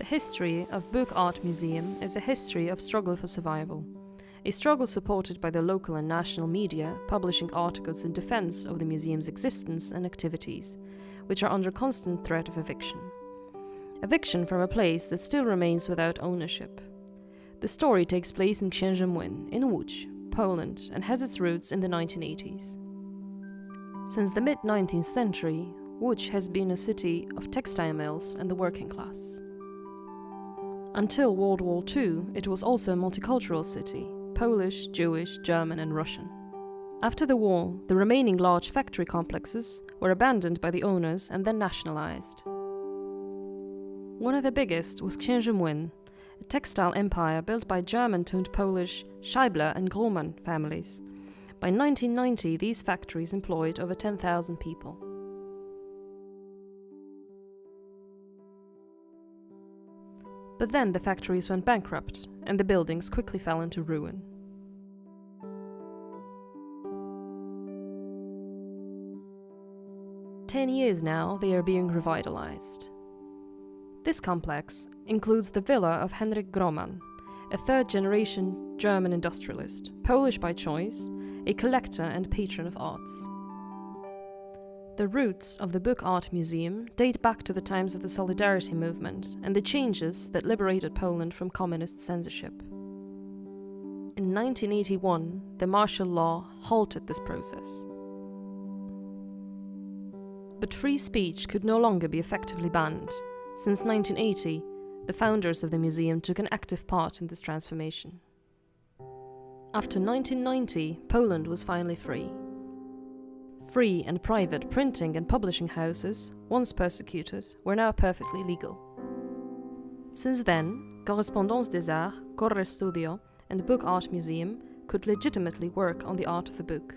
The history of Book Art Museum is a history of struggle for survival. A struggle supported by the local and national media, publishing articles in defense of the museum's existence and activities, which are under constant threat of eviction. Eviction from a place that still remains without ownership. The story takes place in Księży Młyn, in Łódź, Poland, and has its roots in the 1980s. Since the mid-19th century, Łódź has been a city of textile mills and the working class. Until World War II, it was also a multicultural city, Polish, Jewish, German and Russian. After the war, the remaining large factory complexes were abandoned by the owners and then nationalized. One of the biggest was Księży Młyn, a textile empire built by German-toned Polish Scheibler and Grohman families. By 1990, these factories employed over 10,000 people. But then the factories went bankrupt, and the buildings quickly fell into ruin. "10 years now, they are being revitalized. This complex includes the villa of Henryk Grohman, a third-generation German industrialist, Polish by choice, a collector and patron of arts. The roots of the Book Art Museum date back to the times of the Solidarity movement and the changes that liberated Poland from communist censorship. In 1981, the martial law halted this process. But free speech could no longer be effectively banned. Since 1980, the founders of the museum took an active part in this transformation. After 1990, Poland was finally free. Free and private printing and publishing houses, once persecuted, were now perfectly legal. Since then, Correspondance des Arts, Corre Studio, and Book Art Museum could legitimately work on the art of the book.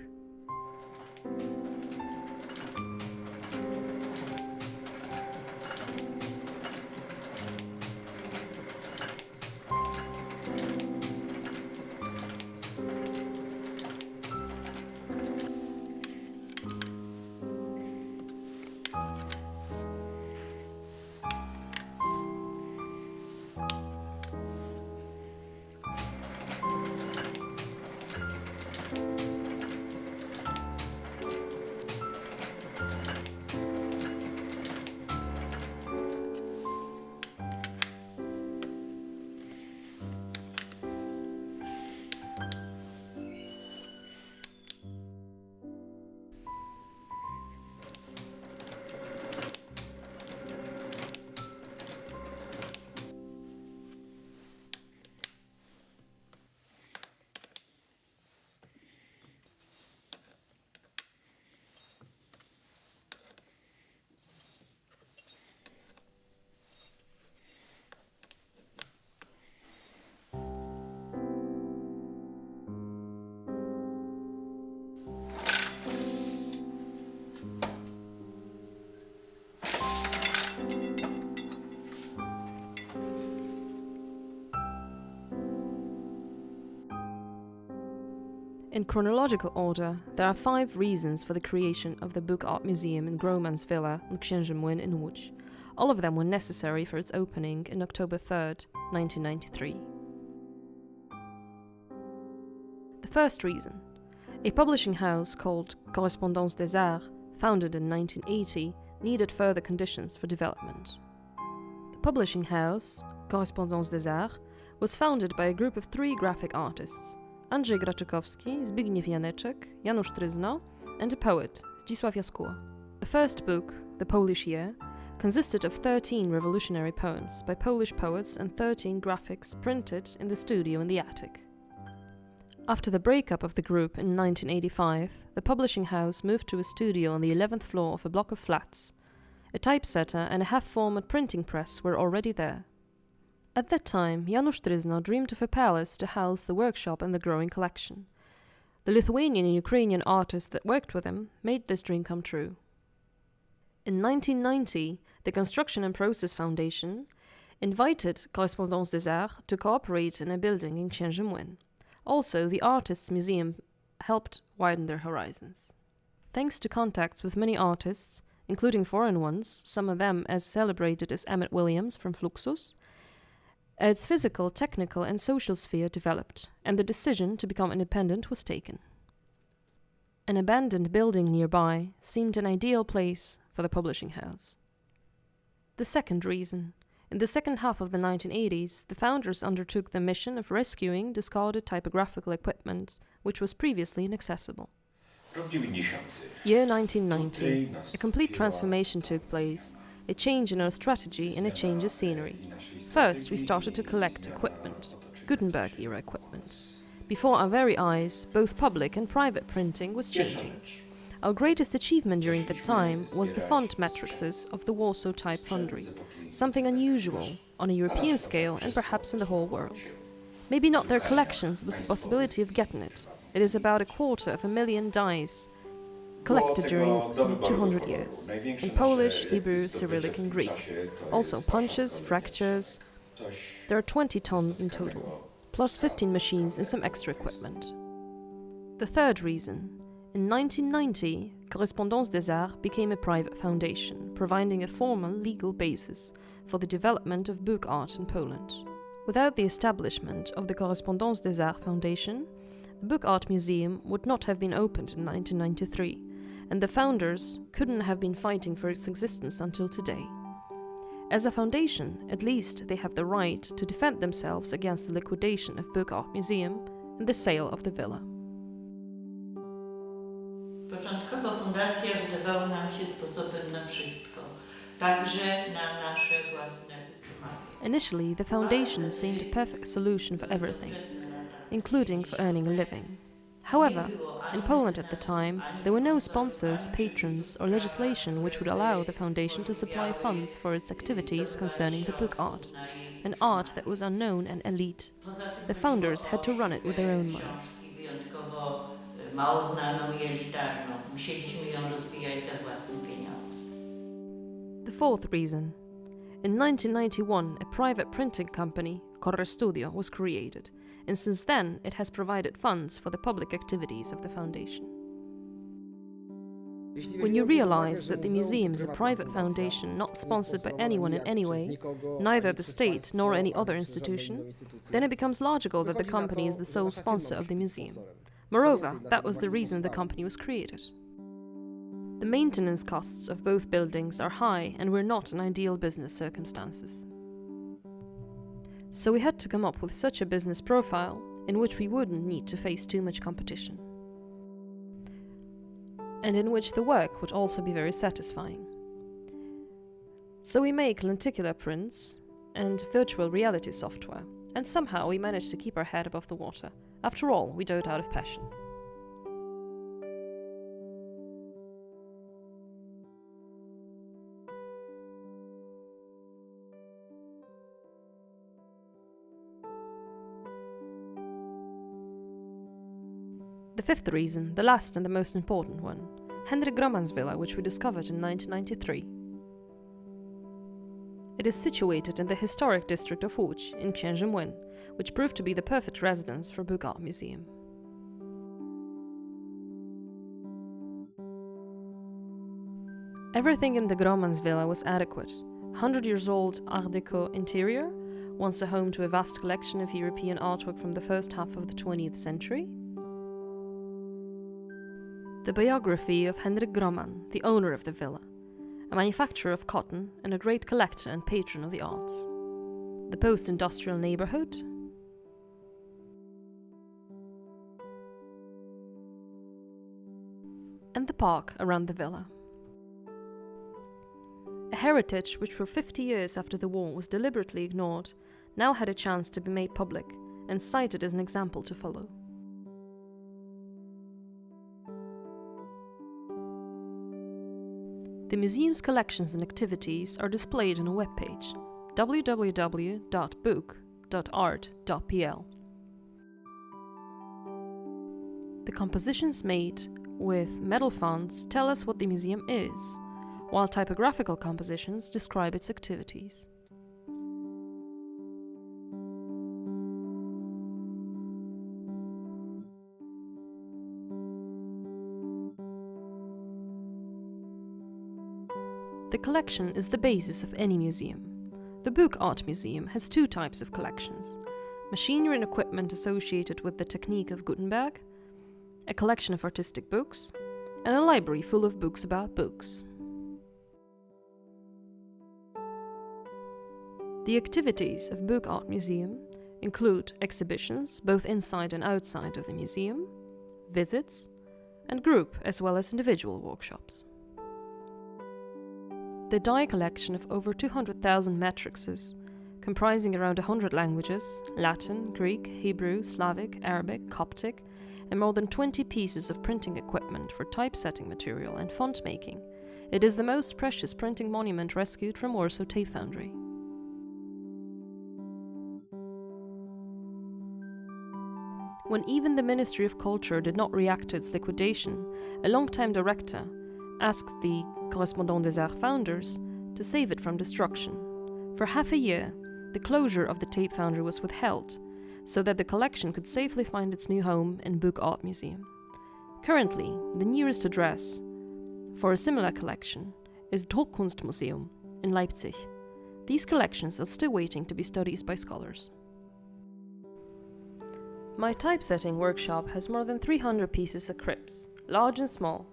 In chronological order, there are 5 reasons for the creation of the Book Art Museum in Grohman's villa on Księży Młyn in Łódź. All of them were necessary for its opening in October 3rd, 1993. The first reason: a publishing house called Correspondance des Arts, founded in 1980, needed further conditions for development. The publishing house, Correspondance des Arts, was founded by a group of 3 graphic artists: Andrzej Graczykowski, Zbigniew Janusz Tryzno, and a poet, Zdzisław Jaskóła. The first book, The Polish Year, consisted of 13 revolutionary poems by Polish poets and 13 graphics printed in the studio in the attic. After the breakup of the group in 1985, the publishing house moved to a studio on the 11th floor of a block of flats. A typesetter and a half-format printing press were already there. At that time, Janusz Tryzno dreamed of a palace to house the workshop and the growing collection. The Lithuanian and Ukrainian artists that worked with him made this dream come true. In 1990, the Construction and Process Foundation invited Correspondance des Arts to cooperate in a building in Księży Młyn. Also, the Artists' Museum helped widen their horizons. Thanks to contacts with many artists, including foreign ones, some of them as celebrated as Emmett Williams from Fluxus, Its physical, technical, and social sphere developed, and the decision to become independent was taken. An abandoned building nearby seemed an ideal place for the publishing house. The second reason. In the second half of the 1980s, the founders undertook the mission of rescuing discarded typographical equipment, which was previously inaccessible. Year 1990. A complete transformation took place, a change in our strategy and a change of scenery. First, we started to collect equipment, Gutenberg-era equipment. Before our very eyes, both public and private printing was changing. Our greatest achievement during that time was the font matrices of the Warsaw Type Foundry, something unusual on a European scale and perhaps in the whole world. Maybe not their collections, but the possibility of getting it. It is about 250,000 dies collected during some 200 years, in Polish, Hebrew, Cyrillic and Greek. Also punches, fractures. There are 20 tons in total, plus 15 machines and some extra equipment. The third reason. In 1990, Correspondance des Arts became a private foundation, providing a formal legal basis for the development of book art in Poland. Without the establishment of the Correspondance des Arts Foundation, the Book Art Museum would not have been opened in 1993, and the founders couldn't have been fighting for its existence until today. As a foundation, at least they have the right to defend themselves against the liquidation of Book Art Museum and the sale of the villa. Początkowo fundacja wydawała nam się sposobem na wszystko, także na nasze własne utrzymanie. Initially, the foundation seemed a perfect solution for everything, including for earning a living. However, in Poland at the time, there were no sponsors, patrons, or legislation which would allow the foundation to supply funds for its activities concerning the book art, an art that was unknown and elite. The founders had to run it with their own money. Mało znaną i elitarną. Musieliśmy ją rozwijać za własne pieniądze. The fourth reason. In 1991, a private printing company, Studio, was created, and since then it has provided funds for the public activities of the foundation. When you realize that the museum is a private foundation not sponsored by anyone in any way, neither the state nor any other institution, then it becomes logical that the company is the sole sponsor of the museum. Moreover, that was the reason the company was created. The maintenance costs of both buildings are high and were not in ideal business circumstances. So we had to come up with such a business profile in which we wouldn't need to face too much competition, and in which the work would also be very satisfying. So we make lenticular prints and virtual reality software, and somehow we managed to keep our head above the water. After all, we do it out of passion. The fifth reason, the last and the most important one, Henryk Grohman's villa, which we discovered in 1993. It is situated in the historic district of Łódź in Księży Młyn, which proved to be the perfect residence for Book Art Museum. Everything in the Grohman's villa was adequate. 100-year-old Art Deco interior, once a home to a vast collection of European artwork from the first half of the 20th century. The biography of Henryk Grohman, the owner of the villa, a manufacturer of cotton and a great collector and patron of the arts. The post-industrial neighborhood, and the park around the villa. A heritage which for 50 years after the war was deliberately ignored now had a chance to be made public and cited as an example to follow. The museum's collections and activities are displayed on a webpage, www.book.art.pl. The compositions made with metal fonts tell us what the museum is, while typographical compositions describe its activities. The collection is the basis of any museum. The Book Art Museum has two types of collections: machinery and equipment associated with the technique of Gutenberg, a collection of artistic books, and a library full of books about books. The activities of Book Art Museum include exhibitions, both inside and outside of the museum, visits, and group as well as individual workshops. The die collection of over 200,000 matrices, comprising around 100 languages, Latin, Greek, Hebrew, Slavic, Arabic, Coptic, and more than 20 pieces of printing equipment for typesetting material and font making. It is the most precious printing monument rescued from Warsaw Tape Foundry. When even the Ministry of Culture did not react to its liquidation, a long-time director asked the Correspondance des Arts founders to save it from destruction. For half a year, the closure of the tape foundry was withheld, so that the collection could safely find its new home in Book Art Museum. Currently, the nearest address for a similar collection is Druckkunstmuseum in Leipzig. These collections are still waiting to be studied by scholars. My typesetting workshop has more than 300 pieces of cribs, large and small,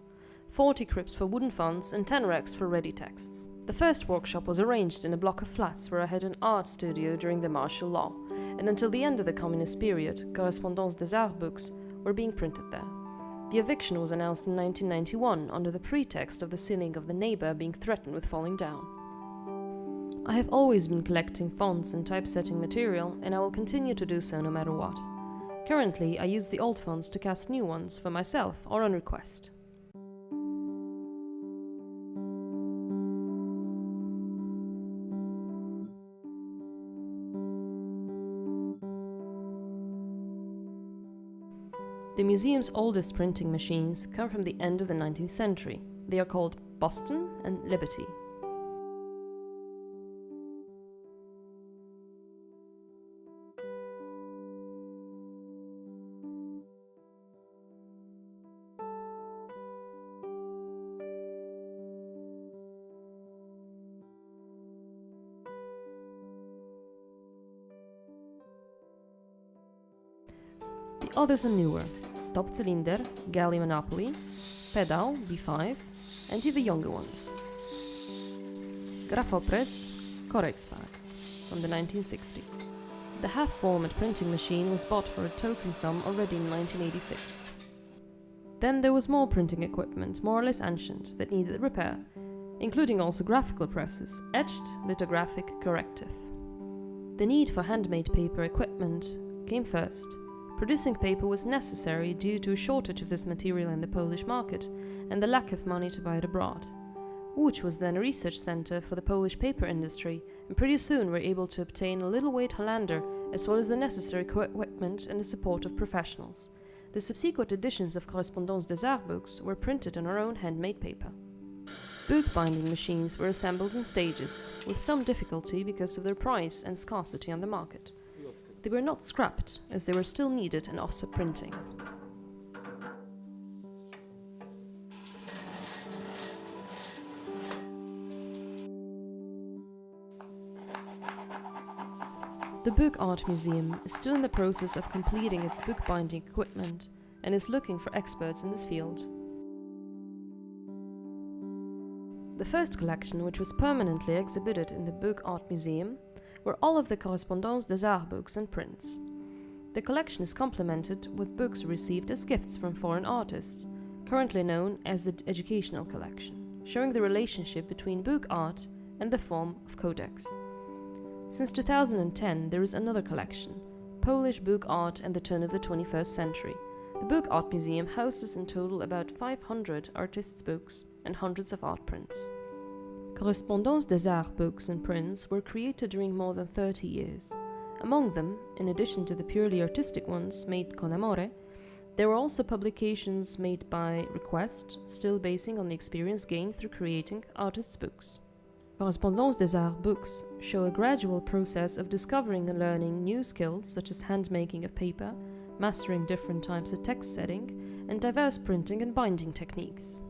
40 cribs for wooden fonts and 10 racks for ready texts. The first workshop was arranged in a block of flats where I had an art studio during the martial law, and until the end of the communist period, Correspondance des Arts books were being printed there. The eviction was announced in 1991 under the pretext of the ceiling of the neighbor being threatened with falling down. I have always been collecting fonts and typesetting material, and I will continue to do so no matter what. Currently, I use the old fonts to cast new ones for myself or on request. The museum's oldest printing machines come from the end of the 19th century. They are called Boston and Liberty. The others are newer: Stop Cylinder, Galley Monopoly, Pedal, B5, and even younger ones. Grafopres, Correspondance from the 1960s. The half-format printing machine was bought for a token sum already in 1986. Then there was more printing equipment, more or less ancient, that needed repair, including also graphical presses, etched, lithographic, corrective. The need for handmade paper equipment came first. Producing paper was necessary due to a shortage of this material in the Polish market and the lack of money to buy it abroad. Łódź was then a research center for the Polish paper industry, and pretty soon were able to obtain a little-weight Hollander as well as the necessary equipment and the support of professionals. The subsequent editions of Correspondance des Arts books were printed on our own handmade paper. Book binding machines were assembled in stages, with some difficulty because of their price and scarcity on the market. They were not scrapped, as they were still needed in offset printing. The Book Art Museum is still in the process of completing its bookbinding equipment and is looking for experts in this field. The first collection, which was permanently exhibited in the Book Art Museum, were all of the Correspondance des Arts books and prints. The collection is complemented with books received as gifts from foreign artists, currently known as the Educational Collection, showing the relationship between book art and the form of codex. Since 2010, there is another collection, Polish Book Art and the Turn of the 21st Century. The Book Art Museum houses in total about 500 artists' books and hundreds of art prints. Correspondance des Arts books and prints were created during more than 30 years. Among them, in addition to the purely artistic ones made con amore, there were also publications made by request, still basing on the experience gained through creating artists' books. Correspondance des Arts books show a gradual process of discovering and learning new skills such as handmaking of paper, mastering different types of text setting, and diverse printing and binding techniques.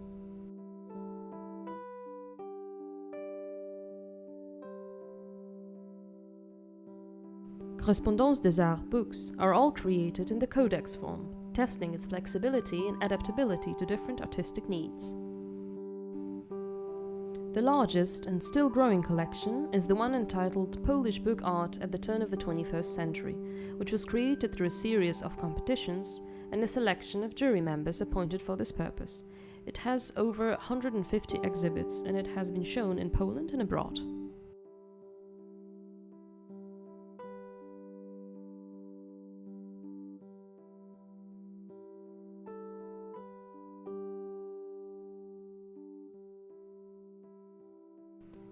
Correspondance des Arts books are all created in the codex form, testing its flexibility and adaptability to different artistic needs. The largest and still growing collection is the one entitled Polish Book Art at the Turn of the 21st Century, which was created through a series of competitions and a selection of jury members appointed for this purpose. It has over 150 exhibits and it has been shown in Poland and abroad.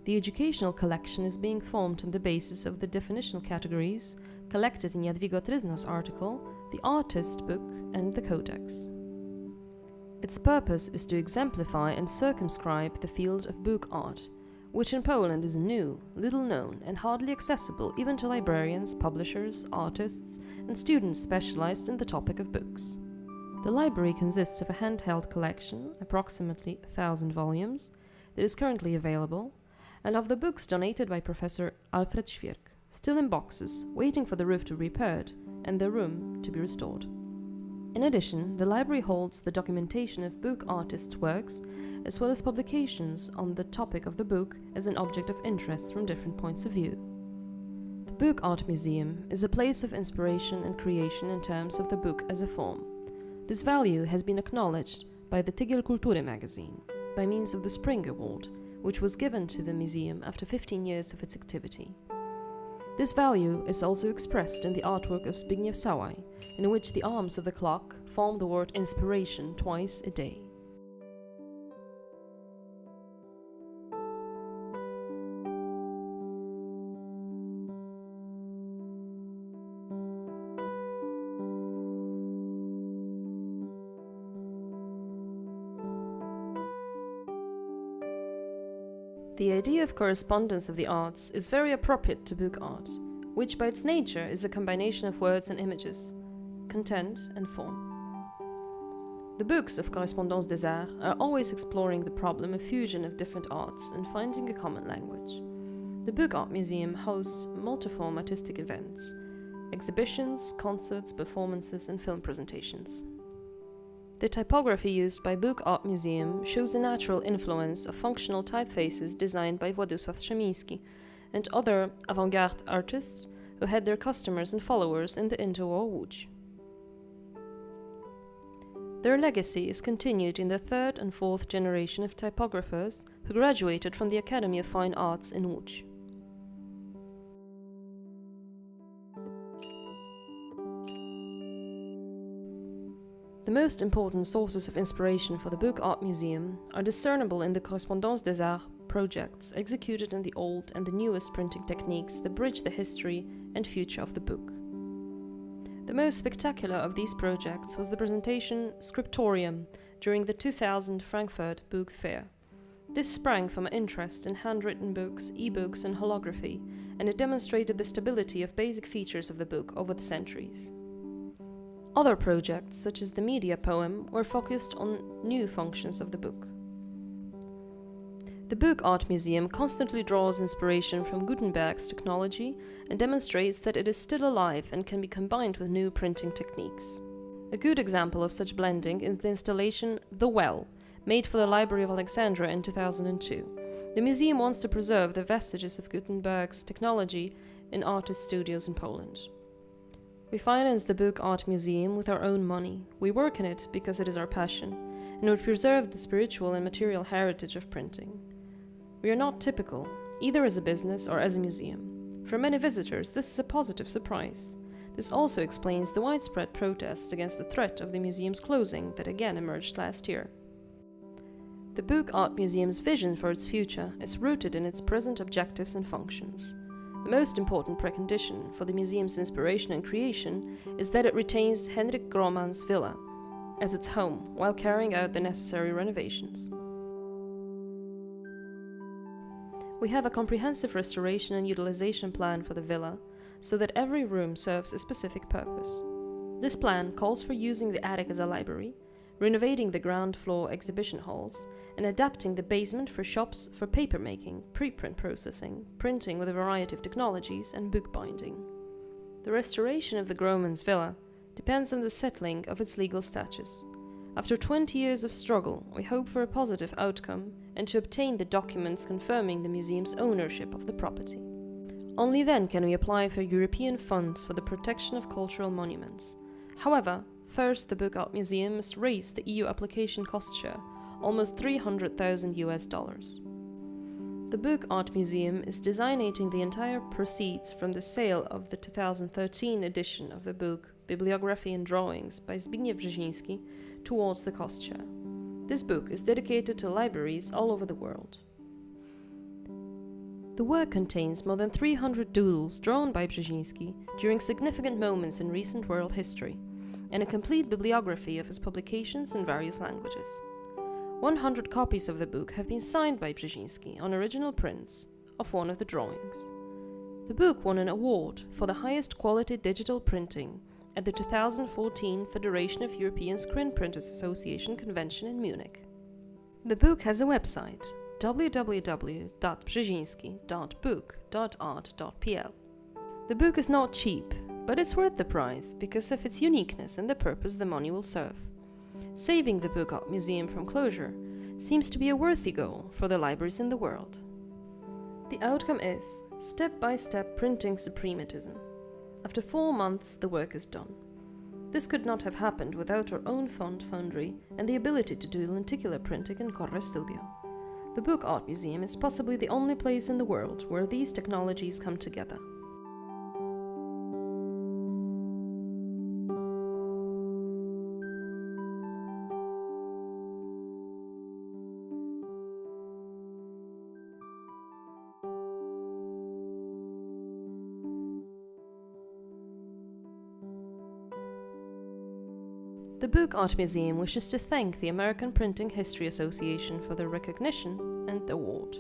The educational collection is being formed on the basis of the definitional categories collected in Jadwiga Tryzno's article, the Artist Book and the Codex. Its purpose is to exemplify and circumscribe the field of book art, which in Poland is new, little known, and hardly accessible even to librarians, publishers, artists, and students specialized in the topic of books. The library consists of a handheld collection, approximately 1,000 volumes, that is currently available, and of the books donated by Professor Alfred Świerk, still in boxes, waiting for the roof to be repaired and the room to be restored. In addition, the library holds the documentation of book artists' works, as well as publications on the topic of the book as an object of interest from different points of view. The Book Art Museum is a place of inspiration and creation in terms of the book as a form. This value has been acknowledged by the Tygiel Kultury magazine, by means of the Spring Award, which was given to the museum after 15 years of its activity. This value is also expressed in the artwork of Zbigniew Sałaj, in which the arms of the clock form the word inspiration twice a day. The idea of correspondence of the arts is very appropriate to book art, which by its nature is a combination of words and images, content and form. The books of Correspondance des Arts are always exploring the problem of fusion of different arts and finding a common language. The Book Art Museum hosts multiform artistic events, exhibitions, concerts, performances, and film presentations. The typography used by Book Art Museum shows the natural influence of functional typefaces designed by Władysław Strzemiński and other avant-garde artists who had their customers and followers in the interwar Łódź. Their legacy is continued in the third and fourth generation of typographers who graduated from the Academy of Fine Arts in Łódź. The most important sources of inspiration for the Book Art Museum are discernible in the Correspondance des Arts projects executed in the old and the newest printing techniques that bridge the history and future of the book. The most spectacular of these projects was the presentation Scriptorium during the 2000 Frankfurt Book Fair. This sprang from an interest in handwritten books, e-books, and holography, and it demonstrated the stability of basic features of the book over the centuries. Other projects, such as the media poem, were focused on new functions of the book. The Book Art Museum constantly draws inspiration from Gutenberg's technology and demonstrates that it is still alive and can be combined with new printing techniques. A good example of such blending is the installation The Well, made for the Library of Alexandria in 2002. The museum wants to preserve the vestiges of Gutenberg's technology in artist studios in Poland. We finance the Book Art Museum with our own money. We work in it because it is our passion, and we preserve the spiritual and material heritage of printing. We are not typical, either as a business or as a museum. For many visitors, this is a positive surprise. This also explains the widespread protest against the threat of the museum's closing that again emerged last year. The Book Art Museum's vision for its future is rooted in its present objectives and functions. The most important precondition for the museum's inspiration and creation is that it retains Henryk Grohman's villa as its home while carrying out the necessary renovations. We have a comprehensive restoration and utilization plan for the villa so that every room serves a specific purpose. This plan calls for using the attic as a library, renovating the ground floor exhibition halls, and adapting the basement for shops for papermaking, preprint processing, printing with a variety of technologies, and bookbinding. The restoration of the Grohman's villa depends on the settling of its legal status. After 20 years of struggle, we hope for a positive outcome and to obtain the documents confirming the museum's ownership of the property. Only then can we apply for European funds for the protection of cultural monuments. However, first the Book Art Museum must raise the EU application cost share, almost $300,000. The Book Art Museum is designating the entire proceeds from the sale of the 2013 edition of the book Bibliography Drawings by Zbigniew Brzeziński towards the cost share. This book is dedicated to libraries all over the world. The work contains more than 300 doodles drawn by Brzeziński during significant moments in recent world history, and a complete bibliography of his publications in various languages. 100 copies of the book have been signed by Brzeziński on original prints of one of the drawings. The book won an award for the highest quality digital printing at the 2014 Federation of European Screen Printers Association convention in Munich. The book has a website, www.brzeziński.book.art.pl. The book is not cheap, but it's worth the price because of its uniqueness and the purpose the money will serve. Saving the Book Art Museum from closure seems to be a worthy goal for the libraries in the world. The outcome is step-by-step printing suprematism. After 4 months, the work is done. This could not have happened without our own font foundry and the ability to do lenticular printing in Corre Studio. The Book Art Museum is possibly the only place in the world where these technologies come together. The Book Art Museum wishes to thank the American Printing History Association for their recognition and award.